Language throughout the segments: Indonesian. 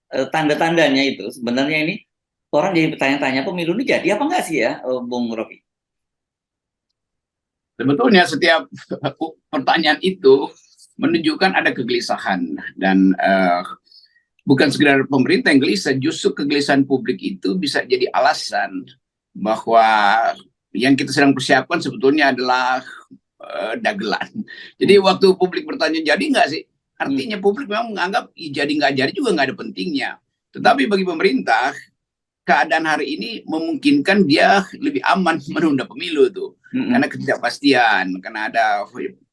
tanda-tandanya itu sebenarnya ini orang jadi bertanya-tanya pemilu ini jadi apa enggak sih ya, Bung Rocky? Sebetulnya setiap pertanyaan itu menunjukkan ada kegelisahan dan bukan sekedar pemerintah yang gelisah, justru kegelisahan publik itu bisa jadi alasan bahwa yang kita sedang persiapkan sebetulnya adalah dagelan. Jadi waktu publik bertanya jadi nggak sih? Artinya publik memang menganggap jadi nggak jadi juga nggak ada pentingnya. Tetapi bagi pemerintah, keadaan hari ini memungkinkan dia lebih aman menunda pemilu tuh. Karena ketidakpastian, karena ada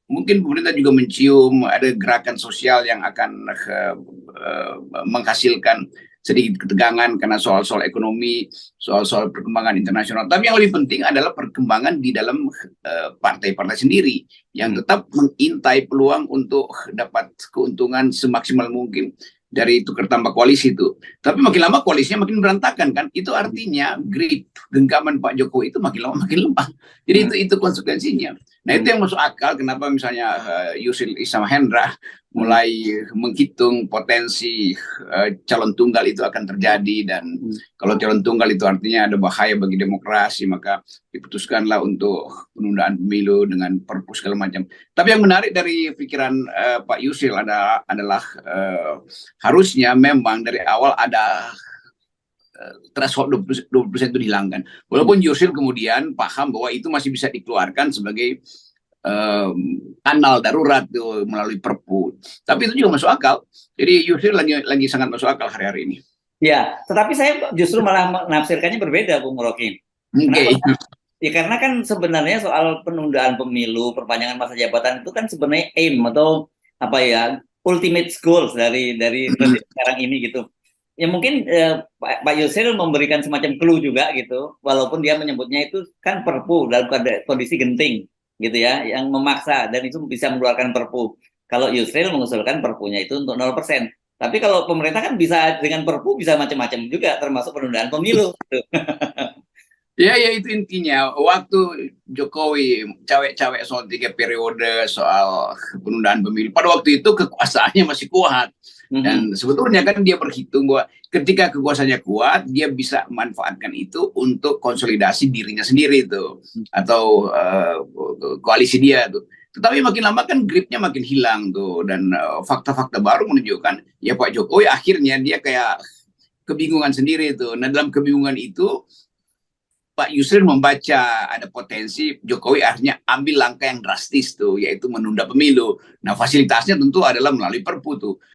mungkin pemerintah juga mencium ada gerakan sosial yang akan menghasilkan sedikit ketegangan karena soal-soal ekonomi, soal-soal perkembangan internasional. Tapi yang lebih penting adalah perkembangan di dalam partai-partai sendiri yang tetap mengintai peluang untuk dapat keuntungan semaksimal mungkin dari tukar tambah koalisi itu. Tapi makin lama koalisinya makin berantakan kan. Itu artinya grip genggaman Pak Jokowi itu makin lama makin lemah. Jadi itu konsekuensinya. Nah itu yang masuk akal kenapa misalnya Yusril Izzah Mahendra mulai menghitung potensi calon tunggal itu akan terjadi, dan kalau calon tunggal itu artinya ada bahaya bagi demokrasi, maka diputuskanlah untuk penundaan pemilu dengan perpu segala macam. Tapi yang menarik dari pikiran Pak Yusril adalah harusnya memang dari awal ada threshold 20% itu dihilangkan. Walaupun Yusril kemudian paham bahwa itu masih bisa dikeluarkan sebagai kanal darurat tuh melalui perpu. Tapi itu juga masuk akal. Jadi Yusril lagi sangat masuk akal hari-hari ini. Ya, tetapi saya justru malah menafsirkannya berbeda, Bung Rocky. Okay. Ya karena kan sebenarnya soal penundaan pemilu, perpanjangan masa jabatan itu kan sebenarnya aim atau apa ya, ultimate goals dari presiden sekarang ini gitu. Ya mungkin Pak Yusril memberikan semacam clue juga gitu, walaupun dia menyebutnya itu kan perpu dalam kondisi genting gitu ya, yang memaksa dan itu bisa mengeluarkan perpu. Kalau Yusril mengusulkan perpunya itu untuk 0%. Tapi kalau pemerintah kan bisa dengan perpu bisa macam-macam juga, termasuk penundaan pemilu. Gitu. Ya itu intinya. Waktu Jokowi cawe-cawe soal 3 periode, soal penundaan pemilu, pada waktu itu kekuasaannya masih kuat. Dan sebetulnya kan dia berhitung bahwa ketika kekuasaannya kuat, dia bisa memanfaatkan itu untuk konsolidasi dirinya sendiri tuh, atau koalisi dia tuh. Tetapi makin lama kan gripnya makin hilang tuh, dan fakta-fakta baru menunjukkan ya Pak Jokowi akhirnya dia kayak kebingungan sendiri tuh. Nah dalam kebingungan itu Pak Yusril membaca ada potensi Jokowi akhirnya ambil langkah yang drastis tuh, yaitu menunda pemilu. Nah fasilitasnya tentu adalah melalui perpu tuh.